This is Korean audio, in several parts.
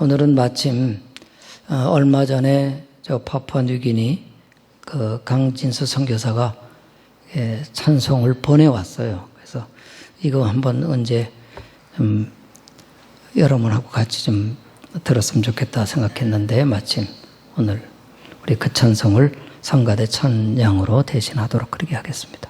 오늘은 마침 얼마 전에 저 파푸아뉴기니 그 강진수 선교사가 찬송을 보내왔어요. 그래서 이거 한번 언제 좀 여러분하고 같이 좀 들었으면 좋겠다 생각했는데 마침 오늘 우리 그 찬송을 성가대 찬양으로 대신하도록 그렇게 하겠습니다.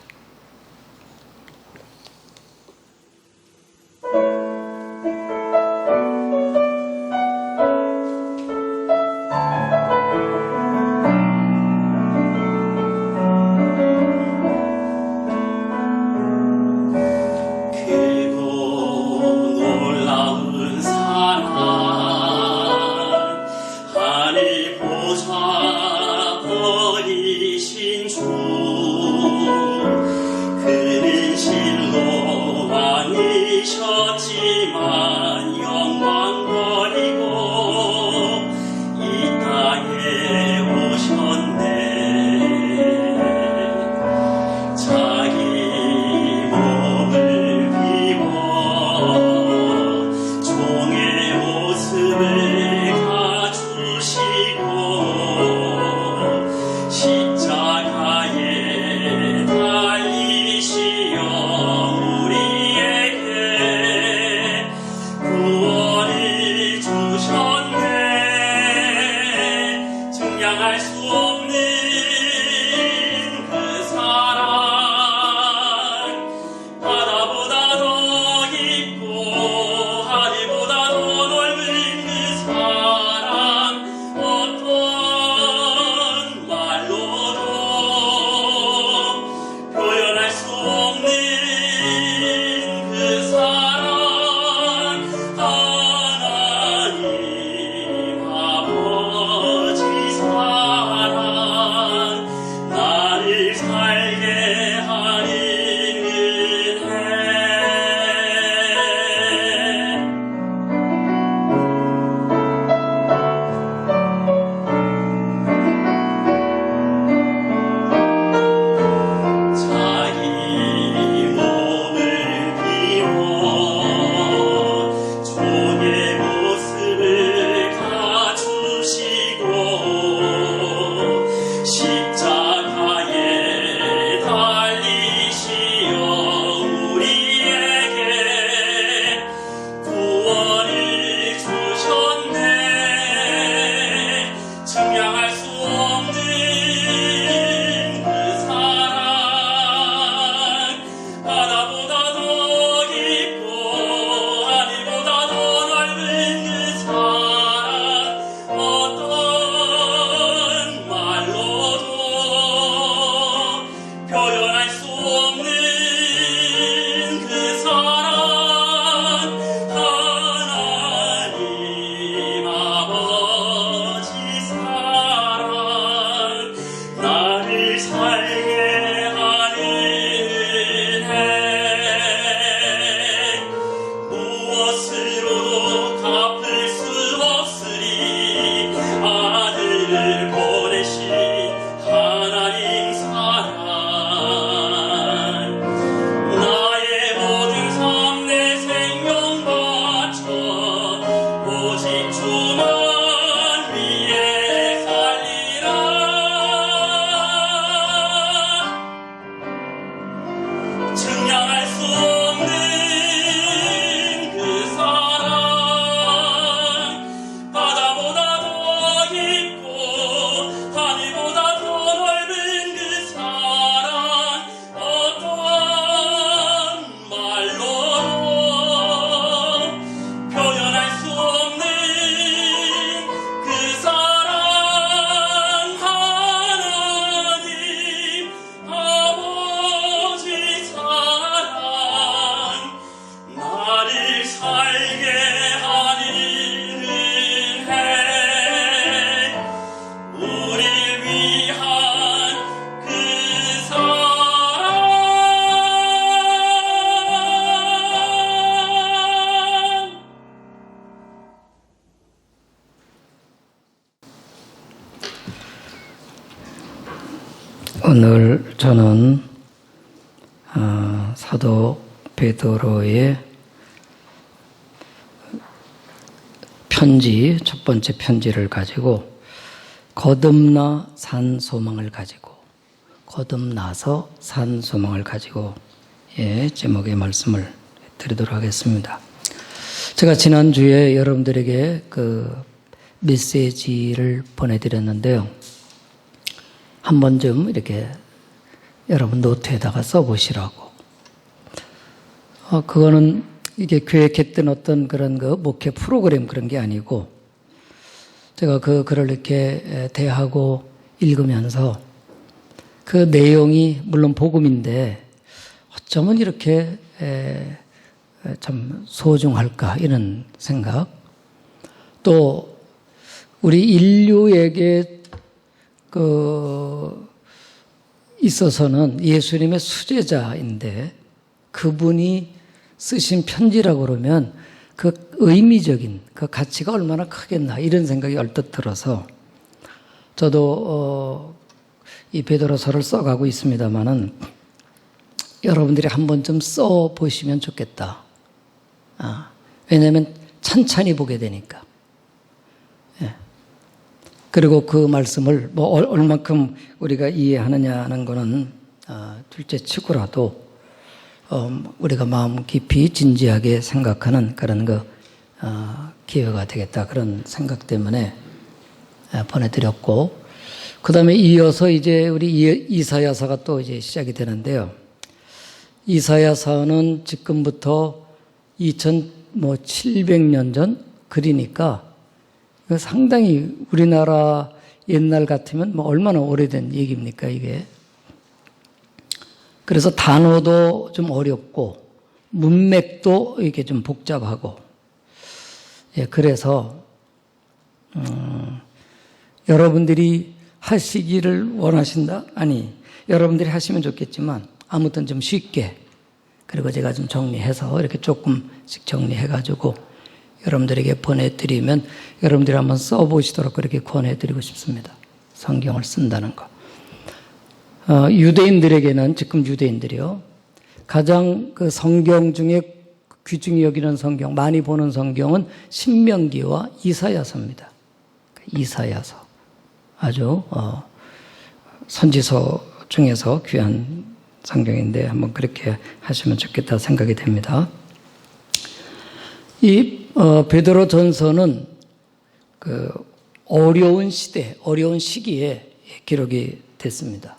오늘 저는 사도 베드로의 편지, 첫 번째 편지를 가지고 거듭나 산 소망을 가지고 거듭나서 산 소망을 가지고 제목의 말씀을 드리도록 하겠습니다. 제가 지난주에 여러분들에게 그 메시지를 보내드렸는데요. 한 번쯤 이렇게 여러분 노트에다가 써보시라고. 그거는 이게 계획했던 어떤 그런 그 목회 프로그램 그런 게 아니고 제가 그 글을 이렇게 대하고 읽으면서 그 내용이 물론 복음인데 어쩌면 이렇게 참 소중할까 이런 생각, 또 우리 인류에게 있어서는 예수님의 수제자인데 그분이 쓰신 편지라고 그러면 그 의미적인 그 가치가 얼마나 크겠나 이런 생각이 얼뜻 들어서 저도 이 베드로서를 써가고 있습니다만은 여러분들이 한 번쯤 써보시면 좋겠다. 왜냐하면 찬찬히 보게 되니까. 그리고 그 말씀을 뭐 얼만큼 우리가 이해하느냐는 거는 둘째 치고라도 우리가 마음 깊이 진지하게 생각하는 그런 기회가 되겠다 그런 생각 때문에 보내드렸고, 그 다음에 이어서 이제 우리 이사야서가 또 이제 시작이 되는데요. 이사야서는 지금부터 2700년 전 글이니까 상당히 우리나라 옛날 같으면 뭐 얼마나 오래된 얘기입니까 이게. 그래서 단어도 좀 어렵고 문맥도 이게 좀 복잡하고, 그래서 여러분들이 하시기를 원하신다? 아니, 여러분들이 하시면 좋겠지만 아무튼 좀 쉽게, 그리고 제가 좀 정리해서 이렇게 조금씩 정리해가지고 여러분들에게 보내드리면 여러분들이 한번 써보시도록 그렇게 권해드리고 싶습니다. 성경을 쓴다는 거. 유대인들에게는, 지금 유대인들이요, 가장 그 성경 중에 귀중히 여기는 성경, 많이 보는 성경은 신명기와 이사야서입니다. 이사야서. 아주 선지서 중에서 귀한 성경인데 한번 그렇게 하시면 좋겠다 생각이 됩니다. 이 베드로 전서는 그 어려운 시대, 어려운 시기에 기록이 됐습니다.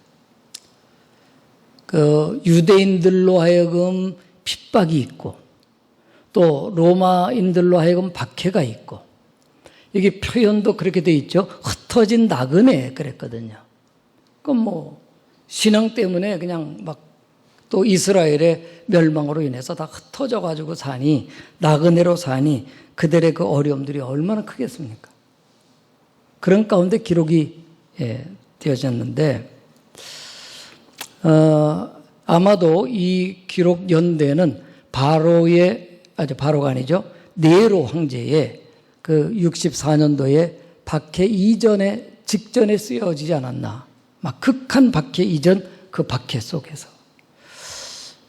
그 유대인들로 하여금 핍박이 있고 또 로마인들로 하여금 박해가 있고, 이게 표현도 그렇게 돼 있죠. 흩어진 나그네 그랬거든요. 그럼 뭐 신앙 때문에 그냥 막 또 이스라엘의 멸망으로 인해서 다 흩어져 가지고 사니, 나그네로 사니 그들의 그 어려움들이 얼마나 크겠습니까? 그런 가운데 기록이 되어졌는데, 아마도 이 기록 연대는 바로가 아니죠. 네로 황제의 그 64년도에 박해 이전에 직전에 쓰여지지 않았나. 막 극한 박해 이전 그 박해 속에서.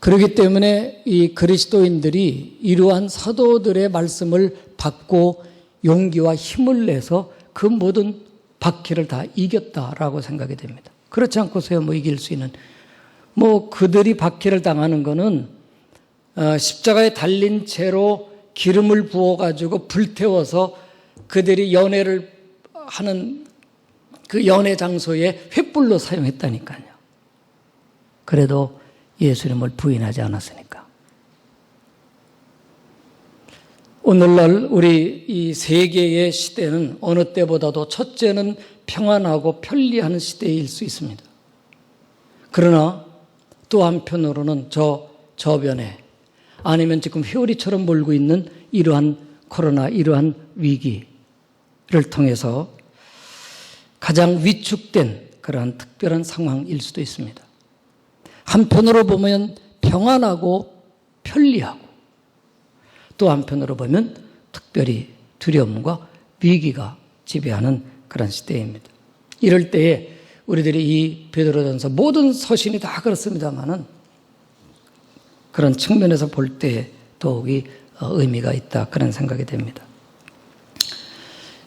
그렇기 때문에 이 그리스도인들이 이러한 사도들의 말씀을 받고 용기와 힘을 내서 그 모든 박해를 다 이겼다라고 생각이 됩니다. 그렇지 않고서야 뭐 이길 수 있는, 뭐 그들이 박해를 당하는 거는 십자가에 달린 채로 기름을 부어가지고 불태워서 그들이 연회를 하는 그 연회 장소에 횃불로 사용했다니까요. 그래도 예수님을 부인하지 않았으니까. 오늘날 우리 이 세계의 시대는 어느 때보다도 첫째는 평안하고 편리한 시대일 수 있습니다. 그러나 또 한편으로는 저변에, 아니면 지금 회오리처럼 몰고 있는 이러한 코로나, 이러한 위기를 통해서 가장 위축된 그러한 특별한 상황일 수도 있습니다. 한편으로 보면 평안하고 편리하고, 또 한편으로 보면 특별히 두려움과 위기가 지배하는 그런 시대입니다. 이럴 때에 우리들이 이 베드로전서 모든 서신이 다 그렇습니다만은 그런 측면에서 볼 때 더욱이 의미가 있다, 그런 생각이 됩니다.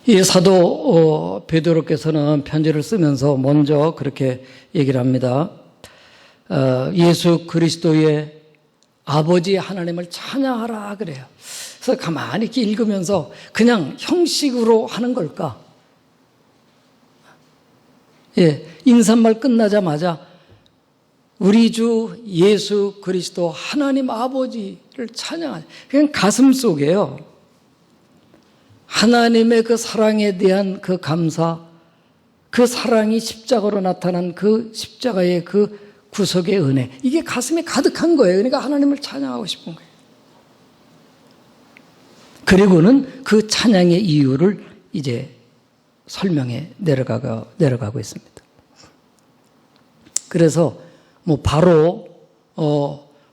이 사도 베드로께서는 편지를 쓰면서 먼저 그렇게 얘기를 합니다. 예수 그리스도의 아버지 하나님을 찬양하라 그래요. 그래서 가만히 이렇게 읽으면서 그냥 형식으로 하는 걸까? 예, 인사말 끝나자마자 우리 주 예수 그리스도 하나님 아버지를 찬양하자. 그냥 가슴 속에요. 하나님의 그 사랑에 대한 그 감사, 그 사랑이 십자가로 나타난 그 십자가의 그 구속의 은혜, 이게 가슴에 가득한 거예요. 그러니까 하나님을 찬양하고 싶은 거예요. 그리고는 그 찬양의 이유를 이제 설명해 내려가고 있습니다. 그래서 뭐 바로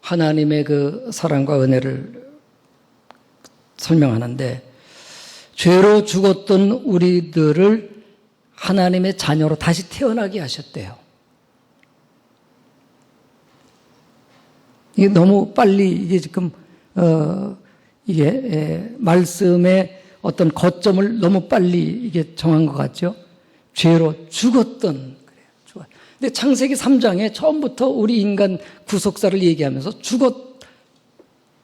하나님의 그 사랑과 은혜를 설명하는데, 죄로 죽었던 우리들을 하나님의 자녀로 다시 태어나게 하셨대요. 이게 너무 빨리 이게 지금 이게 말씀의 어떤 거점을 너무 빨리 이게 정한 것 같죠? 죄로 죽었던, 그래요. 근데 창세기 3장에 처음부터 우리 인간 구속사를 얘기하면서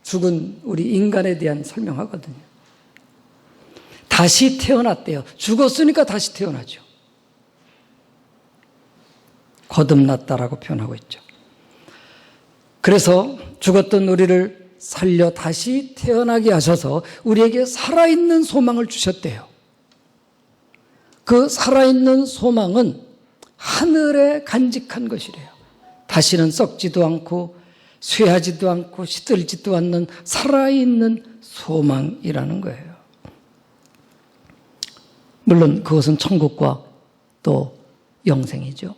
죽은 우리 인간에 대한 설명하거든요. 다시 태어났대요. 죽었으니까 다시 태어나죠. 거듭났다라고 표현하고 있죠. 그래서 죽었던 우리를 살려 다시 태어나게 하셔서 우리에게 살아있는 소망을 주셨대요. 그 살아있는 소망은 하늘에 간직한 것이래요. 다시는 썩지도 않고 쇠하지도 않고 시들지도 않는 살아있는 소망이라는 거예요. 물론 그것은 천국과 또 영생이죠.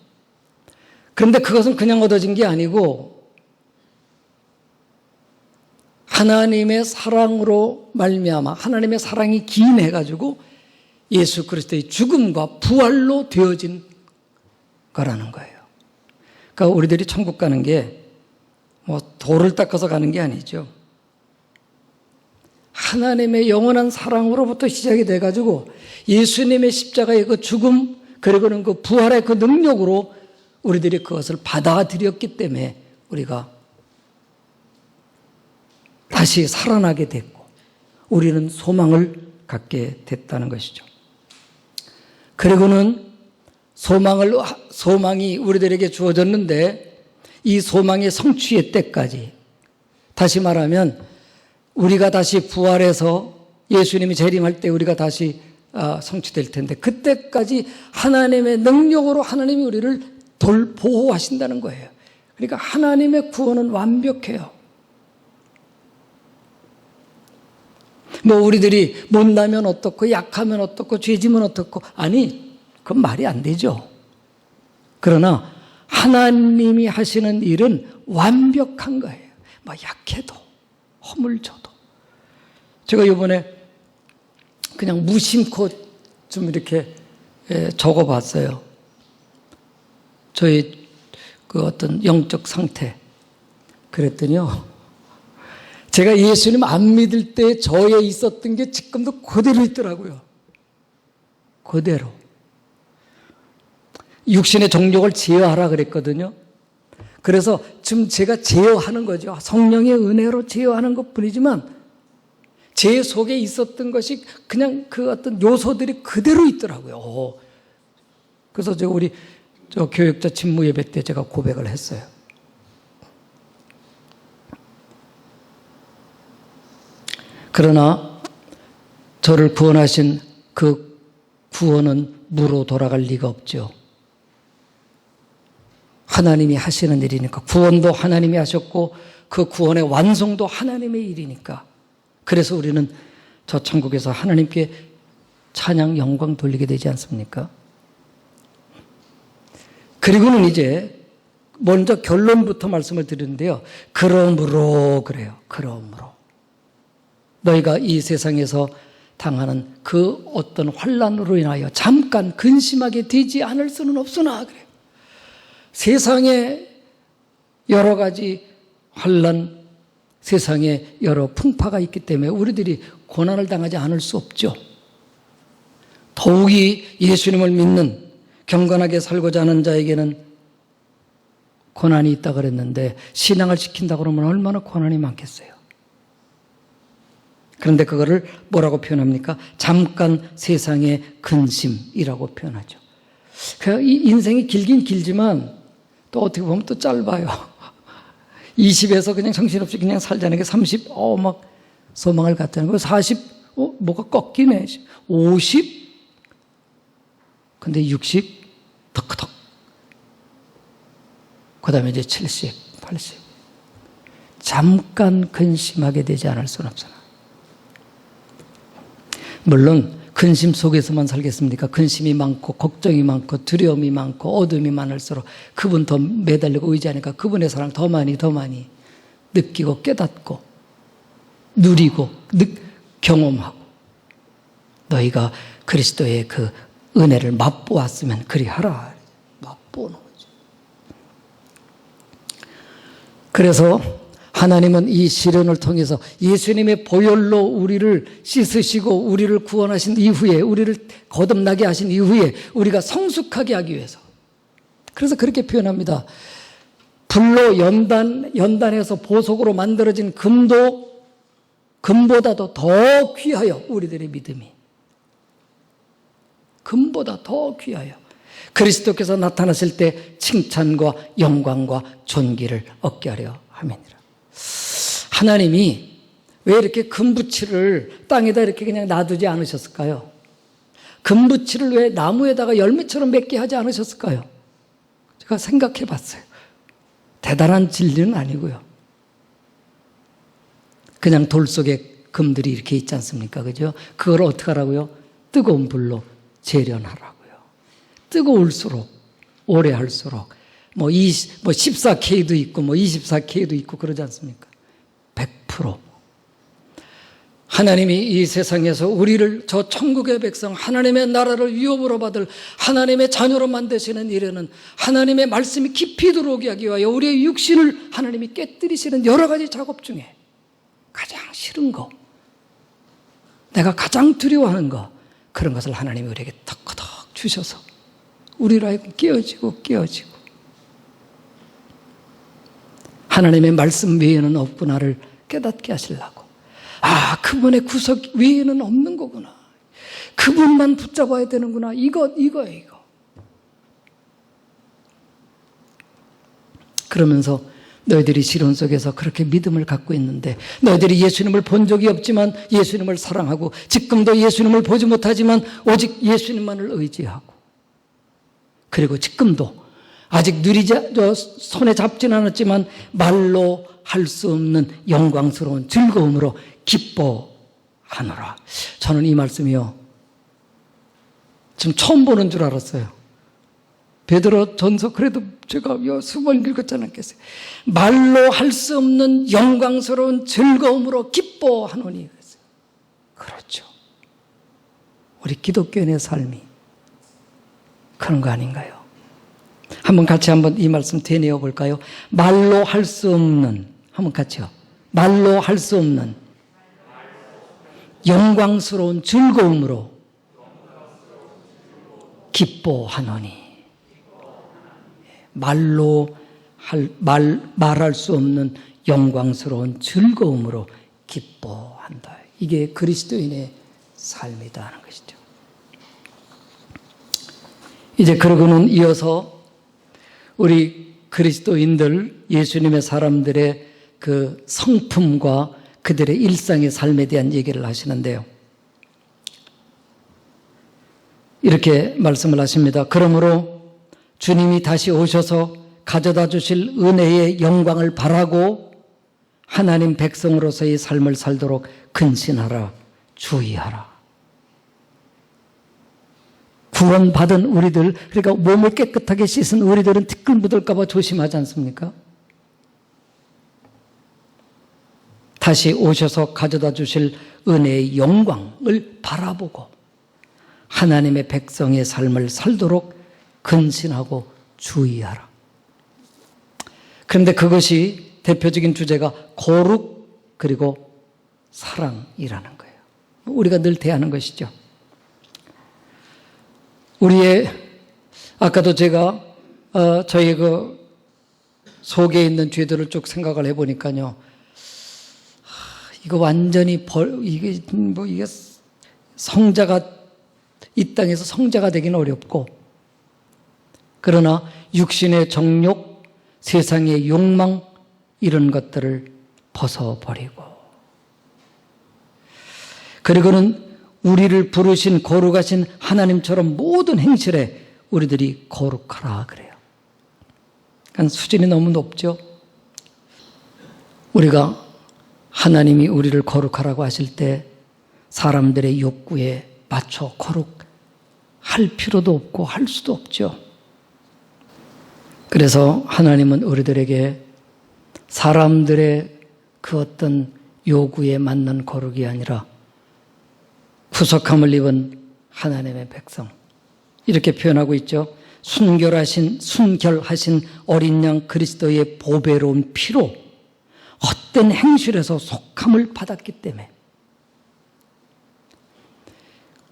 그런데 그것은 그냥 얻어진 게 아니고 하나님의 사랑으로 말미암아 하나님의 사랑이 기인해가지고 예수 그리스도의 죽음과 부활로 되어진 거라는 거예요. 그러니까 우리들이 천국 가는 게 뭐 돌을 닦아서 가는 게 아니죠. 하나님의 영원한 사랑으로부터 시작이 돼가지고 예수님의 십자가의 그 죽음, 그리고는 그 부활의 그 능력으로 우리들이 그것을 받아들였기 때문에 우리가 다시 살아나게 됐고 우리는 소망을 갖게 됐다는 것이죠. 그리고는 소망이 우리들에게 주어졌는데 이 소망의 성취의 때까지, 다시 말하면 우리가 다시 부활해서 예수님이 재림할 때 우리가 다시 성취될 텐데 그때까지 하나님의 능력으로 하나님이 우리를 보호하신다는 거예요. 그러니까 하나님의 구원은 완벽해요. 뭐 우리들이 못나면 어떻고 약하면 어떻고 죄지면 어떻고, 아니 그건 말이 안 되죠. 그러나 하나님이 하시는 일은 완벽한 거예요. 뭐 약해도 허물져도. 제가 이번에 그냥 무심코 좀 이렇게 적어봤어요. 저의 그 어떤 영적 상태. 그랬더니요, 제가 예수님 안 믿을 때 저에 있었던 게 지금도 그대로 있더라고요. 그대로. 육신의 정욕을 제어하라 그랬거든요. 그래서 지금 제가 제어하는 거죠. 성령의 은혜로 제어하는 것 뿐이지만 제 속에 있었던 것이 그냥 그 어떤 요소들이 그대로 있더라고요. 그래서 우리 교육자 직무 예배 때 제가 고백을 했어요. 그러나 저를 구원하신 그 구원은 무로 돌아갈 리가 없죠. 하나님이 하시는 일이니까. 구원도 하나님이 하셨고 그 구원의 완성도 하나님의 일이니까. 그래서 우리는 저 천국에서 하나님께 찬양 영광 돌리게 되지 않습니까? 그리고는 이제 먼저 결론부터 말씀을 드리는데요. 그러므로 그래요. 그러므로 너희가 이 세상에서 당하는 그 어떤 환난으로 인하여 잠깐 근심하게 되지 않을 수는 없으나 그래요. 세상에 여러 가지 환난, 세상에 여러 풍파가 있기 때문에 우리들이 고난을 당하지 않을 수 없죠. 더욱이 예수님을 믿는 경건하게 살고자 하는 자에게는 고난이 있다 그랬는데 신앙을 지킨다 그러면 얼마나 고난이 많겠어요. 그런데 그거를 뭐라고 표현합니까? 잠깐 세상의 근심이라고 표현하죠. 이 인생이 길긴 길지만 또 어떻게 보면 또 짧아요. 20에서 그냥 정신없이 그냥 살자는 게 30, 막 소망을 갖다는 거예요. 40, 뭐가 꺾이네. 50, 근데 60, 덕덕. 그 다음에 이제 70, 80. 잠깐 근심하게 되지 않을 수는 없잖아. 물론 근심 속에서만 살겠습니까? 근심이 많고 걱정이 많고 두려움이 많고 어둠이 많을수록 그분 더 매달리고 의지하니까 그분의 사랑 더 많이 느끼고 깨닫고 누리고 경험하고 너희가 그리스도의 그 은혜를 맛보았으면 그리하라. 맛보는 거죠. 그래서 하나님은 이 시련을 통해서 예수님의 보혈로 우리를 씻으시고 우리를 구원하신 이후에 우리를 거듭나게 하신 이후에 우리가 성숙하게 하기 위해서 그래서 그렇게 표현합니다. 불로 연단해서 보석으로 만들어진 금보다도 더 귀하여 우리들의 믿음이 금보다 더 귀하여 그리스도께서 나타나실 때 칭찬과 영광과 존귀를 얻게 하려 함이니라. 하나님이 왜 이렇게 금붙이를 땅에다 이렇게 그냥 놔두지 않으셨을까요? 금붙이를 왜 나무에다가 열매처럼 맺게 하지 않으셨을까요? 제가 생각해 봤어요. 대단한 진리는 아니고요. 그냥 돌 속에 금들이 이렇게 있지 않습니까? 그죠? 그걸 어떻게 하라고요? 뜨거운 불로 재련하라고요. 뜨거울수록, 오래 할수록, 14K도 있고, 24K도 있고, 그러지 않습니까? 100%. 하나님이 이 세상에서 우리를 저 천국의 백성, 하나님의 나라를 위협으로 받을 하나님의 자녀로 만드시는 일에는 하나님의 말씀이 깊이 들어오게 하기 위하여 우리의 육신을 하나님이 깨뜨리시는 여러 가지 작업 중에 가장 싫은 거, 내가 가장 두려워하는 거, 그런 것을 하나님이 우리에게 덕커덕 주셔서 우리로 하여금 깨어지고 하나님의 말씀 외에는 없구나를 깨닫게 하시려고. 그분의 구속 외에는 없는 거구나. 그분만 붙잡아야 되는구나. 이거예요. 그러면서 너희들이 시련 속에서 그렇게 믿음을 갖고 있는데 너희들이 예수님을 본 적이 없지만 예수님을 사랑하고 지금도 예수님을 보지 못하지만 오직 예수님만을 의지하고 그리고 지금도 아직 손에 잡지는 않았지만 말로 할 수 없는 영광스러운 즐거움으로 기뻐하노라. 저는 이 말씀이요, 지금 처음 보는 줄 알았어요. 베드로 전서 그래도 제가 수번 읽었지 않겠어요? 말로 할 수 없는 영광스러운 즐거움으로 기뻐하노니. 그렇죠. 우리 기독교인의 삶이 그런 거 아닌가요? 같이 이 말씀 되뇌어 볼까요? 말로 할 수 없는, 한번 같이요. 말로 할 수 없는 영광스러운 즐거움으로 기뻐하노니. 말할 수 없는 영광스러운 즐거움으로 기뻐한다. 이게 그리스도인의 삶이다 하는 것이죠. 이제 그러고는 이어서 우리 그리스도인들, 예수님의 사람들의 그 성품과 그들의 일상의 삶에 대한 얘기를 하시는데요. 이렇게 말씀을 하십니다. 그러므로 주님이 다시 오셔서 가져다 주실 은혜의 영광을 바라고 하나님 백성으로서의 삶을 살도록 근신하라, 주의하라. 구원받은 우리들, 그러니까 몸을 깨끗하게 씻은 우리들은 티끌 묻을까 봐 조심하지 않습니까? 다시 오셔서 가져다 주실 은혜의 영광을 바라보고 하나님의 백성의 삶을 살도록 근신하고 주의하라. 그런데 그것이 대표적인 주제가 거룩 그리고 사랑이라는 거예요. 우리가 늘 대하는 것이죠. 우리의 아까도 제가 저희 그 속에 있는 죄들을 쭉 생각을 해보니까요, 이거 완전히 이게 성자가 이 땅에서 성자가 되기는 어렵고, 그러나 육신의 정욕, 세상의 욕망 이런 것들을 벗어버리고, 그리고는 우리를 부르신 거룩하신 하나님처럼 모든 행실에 우리들이 거룩하라 그래요. 그러니까 수준이 너무 높죠. 우리가 하나님이 우리를 거룩하라고 하실 때 사람들의 욕구에 맞춰 거룩할 필요도 없고 할 수도 없죠. 그래서 하나님은 우리들에게 사람들의 그 어떤 요구에 맞는 거룩이 아니라 구속함을 입은 하나님의 백성, 이렇게 표현하고 있죠. 순결하신 어린 양 그리스도의 보배로운 피로 헛된 행실에서 속함을 받았기 때문에,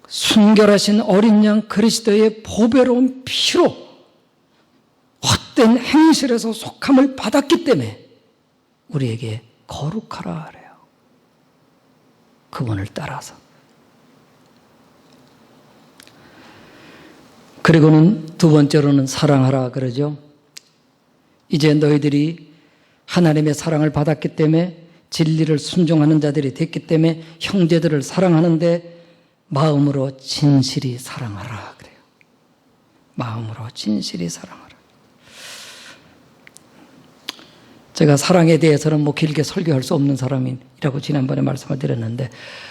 순결하신 어린 양 그리스도의 보배로운 피로 헛된 행실에서 속함을 받았기 때문에 우리에게 거룩하라 그래요. 그분을 따라서. 그리고는 두 번째로는 사랑하라 그러죠. 이제 너희들이 하나님의 사랑을 받았기 때문에, 진리를 순종하는 자들이 됐기 때문에 형제들을 사랑하는데 마음으로 진실이 사랑하라 그래요. 마음으로 진실이 사랑하라. 제가 사랑에 대해서는 길게 설교할 수 없는 사람이라고 지난번에 말씀을 드렸는데,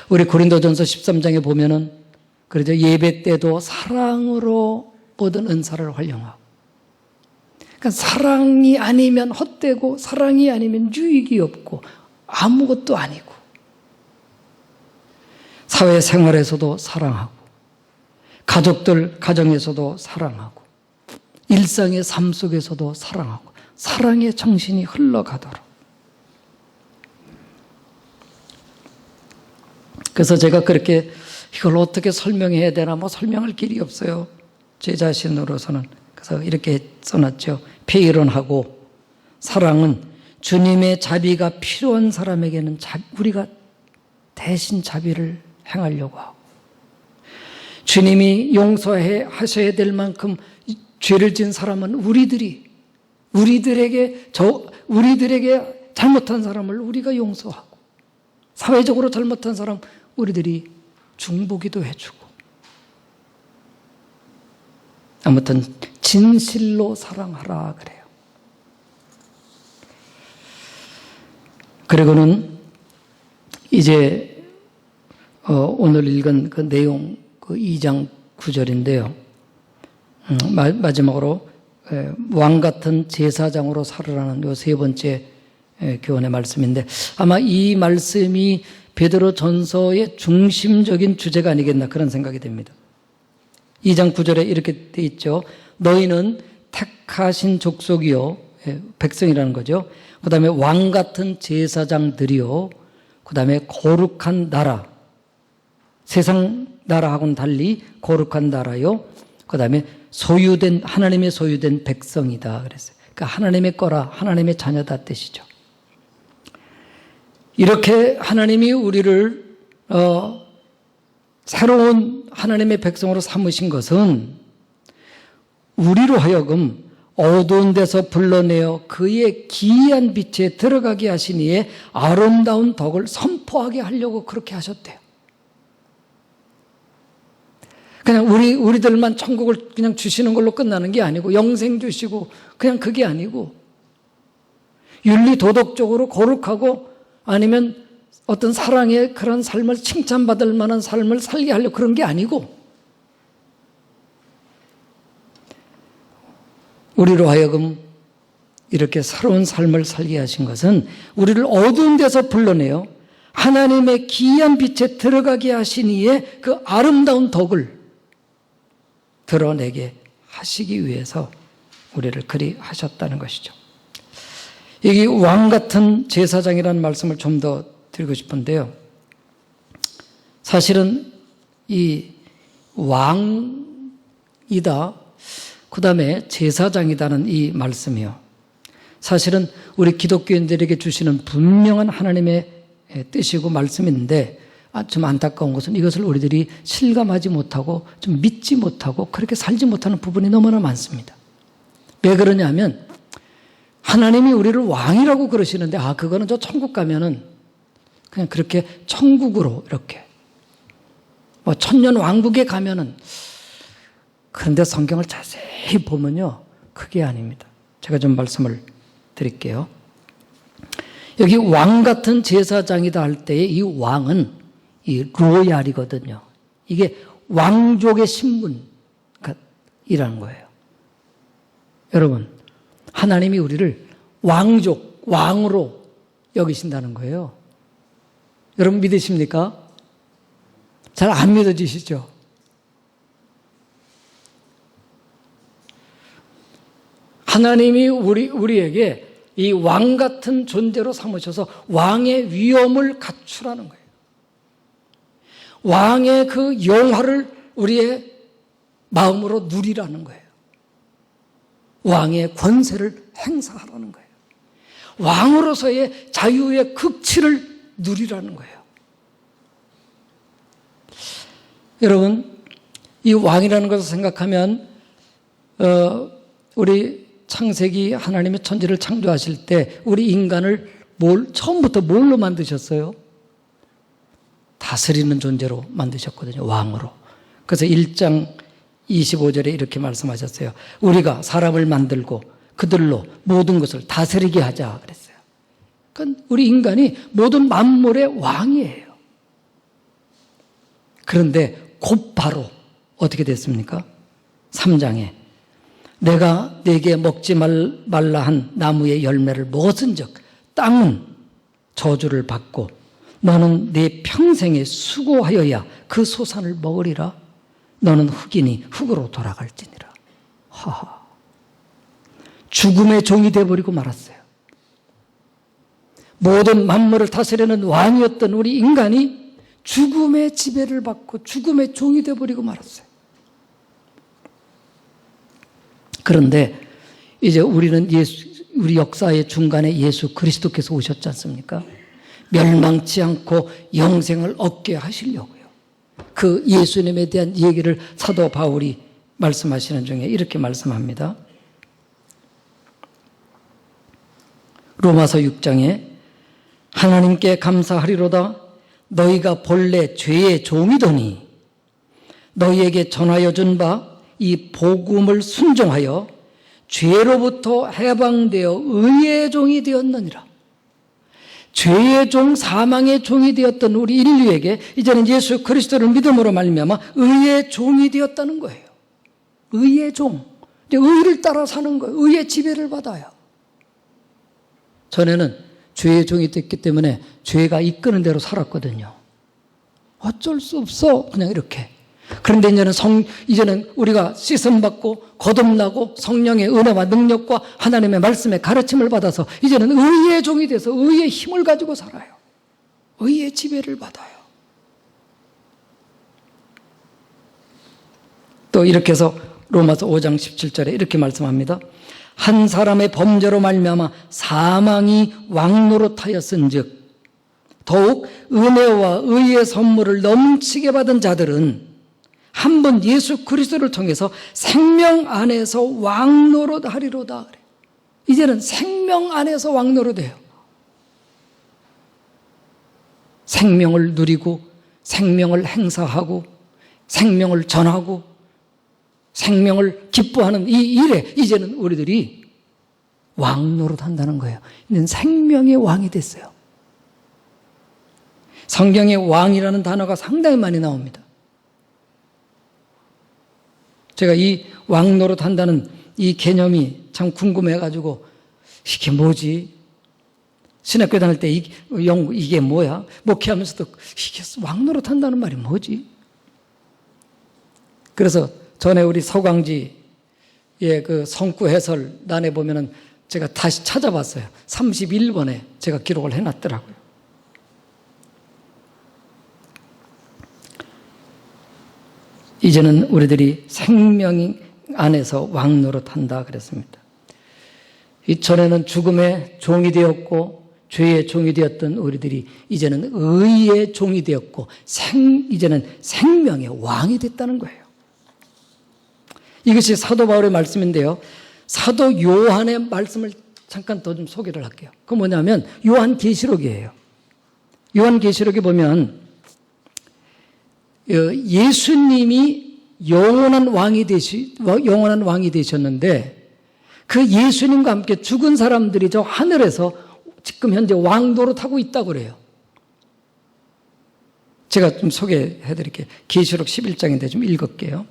우리 고린도전서 13장에 보면은 그러죠. 예배 때도 사랑으로 모든 은사를 활용하고, 그러니까 사랑이 아니면 헛되고 사랑이 아니면 유익이 없고 아무것도 아니고, 사회생활에서도 사랑하고, 가정에서도 사랑하고, 일상의 삶 속에서도 사랑하고, 사랑의 정신이 흘러가도록. 그래서 제가 그렇게 이걸 어떻게 설명해야 되나 설명할 길이 없어요, 제 자신으로서는. 그래서 이렇게 써놨죠. 폐이론하고, 사랑은 주님의 자비가 필요한 사람에게는 우리가 대신 자비를 행하려고 하고, 주님이 용서하셔야 될 만큼 죄를 지은 사람은 우리들에게 잘못한 사람을 우리가 용서하고, 사회적으로 잘못한 사람 우리들이 중보기도 해주고, 아무튼 진실로 사랑하라 그래요. 그리고는 이제 오늘 읽은 그 내용, 그 2장 9절인데요. 마지막으로 왕 같은 제사장으로 살으라는 요 세 번째 교훈의 말씀인데, 아마 이 말씀이 베드로 전서의 중심적인 주제가 아니겠나 그런 생각이 듭니다. 2장 9절에 이렇게 돼 있죠. 너희는 택하신 족속이요, 백성이라는 거죠. 그 다음에 왕 같은 제사장들이요, 그 다음에 거룩한 나라, 세상 나라하고는 달리 거룩한 나라요, 그 다음에 하나님의 소유된 백성이다 그랬어요. 그러니까 하나님의 거라, 하나님의 자녀다 뜻이죠. 이렇게 하나님이 우리를 새로운 하나님의 백성으로 삼으신 것은 우리로 하여금 어두운 데서 불러내어 그의 기이한 빛에 들어가게 하신 이의 아름다운 덕을 선포하게 하려고 그렇게 하셨대요. 그냥 우리들만 천국을 그냥 주시는 걸로 끝나는 게 아니고, 영생 주시고 그냥 그게 아니고, 윤리 도덕적으로 거룩하고 아니면 어떤 사랑의 그런 삶을 칭찬받을 만한 삶을 살게 하려고 그런 게 아니고, 우리로 하여금 이렇게 새로운 삶을 살게 하신 것은 우리를 어두운 데서 불러내어 하나님의 기이한 빛에 들어가게 하신 이의 그 아름다운 덕을 드러내게 하시기 위해서 우리를 그리 하셨다는 것이죠. 여기 왕 같은 제사장이라는 말씀을 좀 더 드리고 싶은데요. 사실은 이 왕 왕이다. 그 다음에 제사장이다는 이 말씀이요. 사실은 우리 기독교인들에게 주시는 분명한 하나님의 뜻이고 말씀인데 좀 안타까운 것은 이것을 우리들이 실감하지 못하고 좀 믿지 못하고 그렇게 살지 못하는 부분이 너무나 많습니다. 왜 그러냐면 하나님이 우리를 왕이라고 그러시는데 그거는 저 천국 가면은 그냥 그렇게 천국으로 이렇게 천년 왕국에 가면은 그런데 성경을 자세히 보면요 그게 아닙니다. 제가 좀 말씀을 드릴게요. 여기 왕 같은 제사장이다 할 때에 이 왕은 이 로얄이거든요. 이게 왕족의 신분이라는 거예요. 여러분, 하나님이 우리를 왕족, 왕으로 여기신다는 거예요. 여러분 믿으십니까? 잘 안 믿어지시죠? 하나님이 우리에게 이 왕 같은 존재로 삼으셔서 왕의 위엄을 갖추라는 거예요. 왕의 그 영화를 우리의 마음으로 누리라는 거예요. 왕의 권세를 행사하라는 거예요. 왕으로서의 자유의 극치를 누리라는 거예요. 여러분, 이 왕이라는 것을 생각하면 우리 창세기 하나님의 천지를 창조하실 때 우리 인간을 처음부터 뭘로 만드셨어요? 다스리는 존재로 만드셨거든요. 왕으로. 그래서 1장 25절에 이렇게 말씀하셨어요. 우리가 사람을 만들고 그들로 모든 것을 다스리게 하자 그랬어요. 그러니까 우리 인간이 모든 만물의 왕이에요. 그런데 곧바로 어떻게 됐습니까? 3장에 내가 네게 먹지 말라 한 나무의 열매를 먹었은 즉 땅은 저주를 받고 너는 네 평생에 수고하여야 그 소산을 먹으리라. 너는 흙이니 흙으로 돌아갈지니라. 하하. 죽음의 종이 되어버리고 말았어요. 모든 만물을 다스리는 왕이었던 우리 인간이 죽음의 지배를 받고 죽음의 종이 되어버리고 말았어요. 그런데 이제 우리는 우리 역사의 중간에 예수 그리스도께서 오셨지 않습니까? 멸망치 않고 영생을 얻게 하시려고요. 그 예수님에 대한 얘기를 사도 바울이 말씀하시는 중에 이렇게 말씀합니다. 로마서 6장에 하나님께 감사하리로다. 너희가 본래 죄의 종이더니 너희에게 전하여 준 바 이 복음을 순종하여 죄로부터 해방되어 의의 종이 되었느니라. 죄의 종, 사망의 종이 되었던 우리 인류에게 이제는 예수 그리스도를 믿음으로 말미암아 의의 종이 되었다는 거예요. 의의 종. 이제 의를 따라 사는 거예요. 의의 지배를 받아요. 전에는 죄의 종이 됐기 때문에 죄가 이끄는 대로 살았거든요. 어쩔 수 없어. 그냥 이렇게. 그런데 이제는 우리가 씻음받고 거듭나고 성령의 은혜와 능력과 하나님의 말씀의 가르침을 받아서 이제는 의의 종이 돼서 의의 힘을 가지고 살아요. 의의 지배를 받아요. 또 이렇게 해서 로마서 5장 17절에 이렇게 말씀합니다. 한 사람의 범죄로 말미암아 사망이 왕노릇하였은즉 더욱 은혜와 의의 선물을 넘치게 받은 자들은 한 번 예수 그리스도를 통해서 생명 안에서 왕노릇하리로다. 이제는 생명 안에서 왕노릇해요. 생명을 누리고 생명을 행사하고 생명을 전하고 생명을 기뻐하는 이 일에 이제는 우리들이 왕노릇한다는 거예요. 이제는 생명의 왕이 됐어요. 성경에 왕이라는 단어가 상당히 많이 나옵니다. 제가 이 왕노릇한다는 이 개념이 참 궁금해가지고 이게 뭐지? 신학교 다닐 때 이게 뭐야? 목회하면서도 이게 왕노릇한다는 말이 뭐지? 그래서 전에 우리 서광지의 그 성구 해설란에 보면은 제가 다시 찾아봤어요. 31번에 제가 기록을 해놨더라고요. 이제는 우리들이 생명 안에서 왕 노릇한다 그랬습니다. 이전에는 죽음의 종이 되었고 죄의 종이 되었던 우리들이 이제는 의의 종이 되었고 이제는 생명의 왕이 됐다는 거예요. 이것이 사도 바울의 말씀인데요. 사도 요한의 말씀을 잠깐 더 좀 소개를 할게요. 그 뭐냐면 요한계시록이에요. 요한계시록에 보면 예수님이 영원한 왕이 되셨는데 그 예수님과 함께 죽은 사람들이 저 하늘에서 지금 현재 왕 노릇하고 있다고 그래요. 제가 좀 소개해 드릴게요. 계시록 11장인데 좀 읽을게요.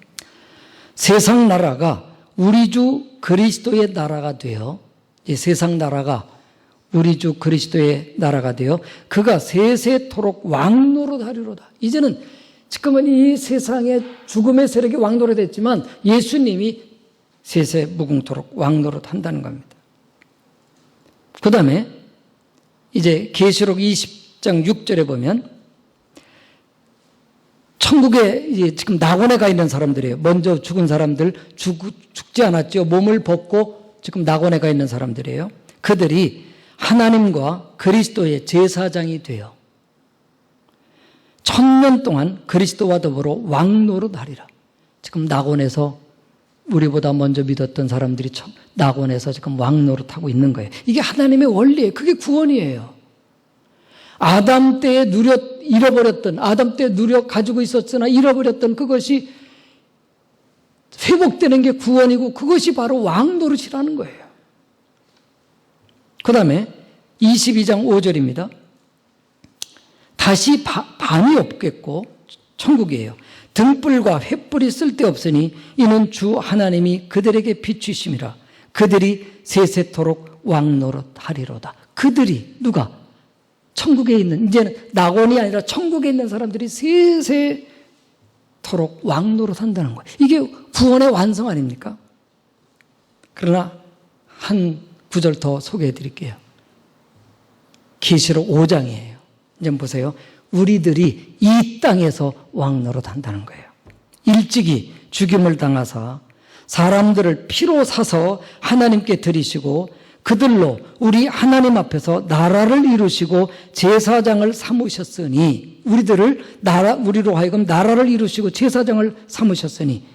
세상 나라가 우리 주 그리스도의 나라가 되어, 세상 나라가 우리 주 그리스도의 나라가 되어 그가 세세토록 왕 노릇하리로다. 이제는 지금은 이 세상에 죽음의 세력이 왕 노릇했지만 예수님이 세세 무궁토록 왕 노릇한다는 겁니다. 그 다음에 이제 계시록 20장 6절에 보면 천국에 이제 지금 낙원에 가 있는 사람들이에요. 먼저 죽은 사람들, 죽지 않았죠. 몸을 벗고 지금 낙원에 가 있는 사람들이에요. 그들이 하나님과 그리스도의 제사장이 되어 1000년 동안 그리스도와 더불어 왕 노릇하리라. 지금 낙원에서 우리보다 먼저 믿었던 사람들이 낙원에서 지금 왕 노릇하고 있는 거예요. 이게 하나님의 원리예요. 그게 구원이에요. 아담 때에 잃어버렸던, 아담 때 가지고 있었으나 잃어버렸던 그것이 회복되는 게 구원이고 그것이 바로 왕 노릇이라는 거예요. 그 다음에 22장 5절입니다. 다시 밤이 없겠고 천국이에요. 등불과 횃불이 쓸데없으니 이는 주 하나님이 그들에게 비추심이라. 그들이 세세토록 왕 노릇하리로다. 그들이 누가? 천국에 있는, 이제는 낙원이 아니라 천국에 있는 사람들이 세세토록 왕 노릇한다는 거예요. 이게 구원의 완성 아닙니까? 그러나 한 구절 더 소개해 드릴게요. 계시록 5장이에요. 이제 보세요. 우리들이 이 땅에서 왕 노릇한다는 거예요. 일찍이 죽임을 당하사 사람들을 피로 사서 하나님께 드리시고 그들로 우리 하나님 앞에서 나라를 이루시고 제사장을 삼으셨으니 우리로 하여금 나라를 이루시고 제사장을 삼으셨으니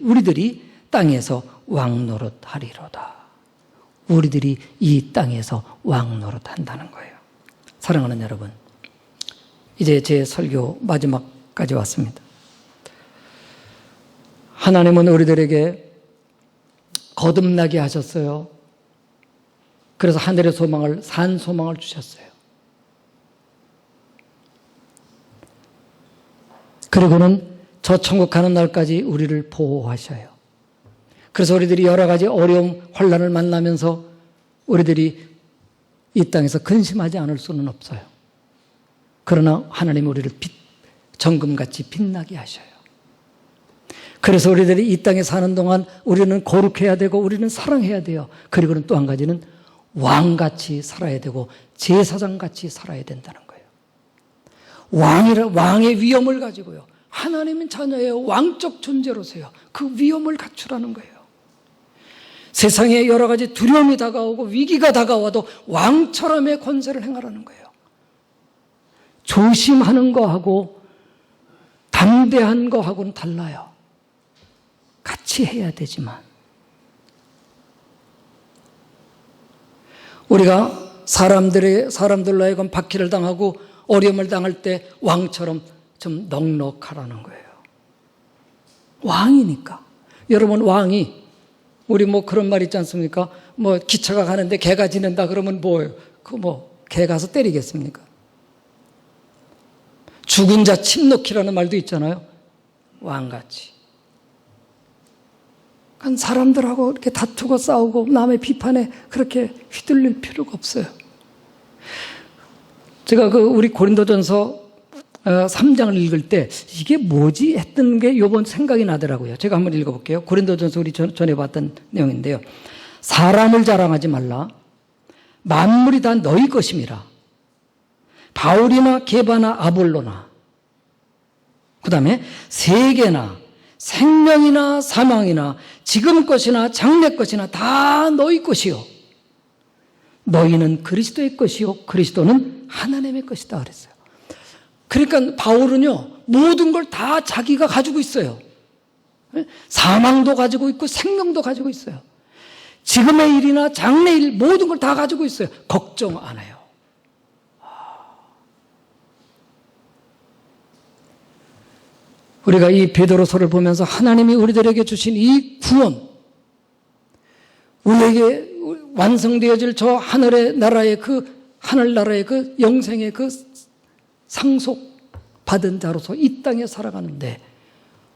우리들이 땅에서 왕 노릇하리로다. 우리들이 이 땅에서 왕 노릇한다는 거예요. 사랑하는 여러분, 이제 제 설교 마지막까지 왔습니다. 하나님은 우리들에게 거듭나게 하셨어요. 그래서 하늘의 소망을, 산 소망을 주셨어요. 그리고는 저 천국 가는 날까지 우리를 보호하셔요. 그래서 우리들이 여러 가지 어려움, 환난을 만나면서 우리들이 이 땅에서 근심하지 않을 수는 없어요. 그러나 하나님 우리를 정금같이 빛나게 하셔요. 그래서 우리들이 이 땅에 사는 동안 우리는 거룩해야 되고 우리는 사랑해야 돼요. 그리고는 또 한 가지는 왕같이 살아야 되고 제사장같이 살아야 된다는 거예요. 왕의 위엄을 가지고요. 하나님은 자녀예요. 왕적 존재로서요. 그 위엄을 갖추라는 거예요. 세상에 여러 가지 두려움이 다가오고 위기가 다가와도 왕처럼의 권세를 행하라는 거예요. 조심하는 거하고 담대한 거하고는 달라요. 같이 해야 되지만 우리가 사람들로 하여금 박해를 당하고 어려움을 당할 때 왕처럼 좀 넉넉하라는 거예요. 왕이니까. 여러분, 왕이 우리 그런 말 있지 않습니까? 기차가 가는데 개가 지낸다 그러면 뭐예요? 개 가서 때리겠습니까? 죽은 자 침놓기라는 말도 있잖아요. 왕같이. 사람들하고 이렇게 다투고 싸우고 남의 비판에 그렇게 휘둘릴 필요가 없어요. 제가 우리 고린도전서 3장을 읽을 때 이게 뭐지 했던 게 요번 생각이 나더라고요. 제가 한번 읽어볼게요. 고린도전서 우리 전에 봤던 내용인데요. 사람을 자랑하지 말라. 만물이 다 너희 것임이라. 바울이나 게바나 아볼로나, 그 다음에 세계나 생명이나 사망이나 지금 것이나 장래 것이나 다 너희 것이요. 너희는 그리스도의 것이요. 그리스도는 하나님의 것이다 그랬어요. 그러니까 바울은요, 모든 걸 다 자기가 가지고 있어요. 사망도 가지고 있고 생명도 가지고 있어요. 지금의 일이나 장래 일 모든 걸 다 가지고 있어요. 걱정 안 해요. 우리가 이 베드로서를 보면서 하나님이 우리들에게 주신 이 구원, 우리에게 완성되어질 저 하늘의 나라의 하늘나라의 영생의 상속 받은 자로서 이 땅에 살아가는데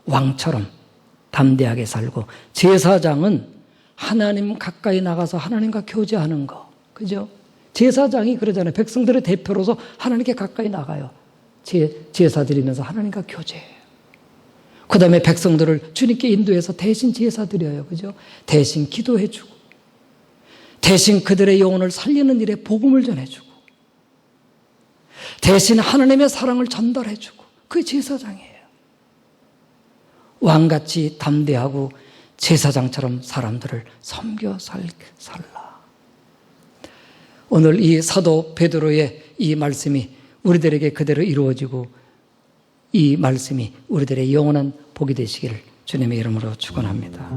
왕처럼 담대하게 살고, 제사장은 하나님 가까이 나가서 하나님과 교제하는 거, 그죠? 제사장이 그러잖아요. 백성들의 대표로서 하나님께 가까이 나가요. 제사 드리면서 하나님과 교제해요. 그 다음에 백성들을 주님께 인도해서 대신 제사 드려요. 그죠? 대신 기도해주고, 대신 그들의 영혼을 살리는 일에 복음을 전해주고, 대신 하나님의 사랑을 전달해주고, 그게 제사장이에요. 왕같이 담대하고 제사장처럼 사람들을 섬겨 살라. 오늘 이 사도 베드로의 이 말씀이 우리들에게 그대로 이루어지고, 이 말씀이 우리들의 영원한 복이 되시기를 주님의 이름으로 축원합니다.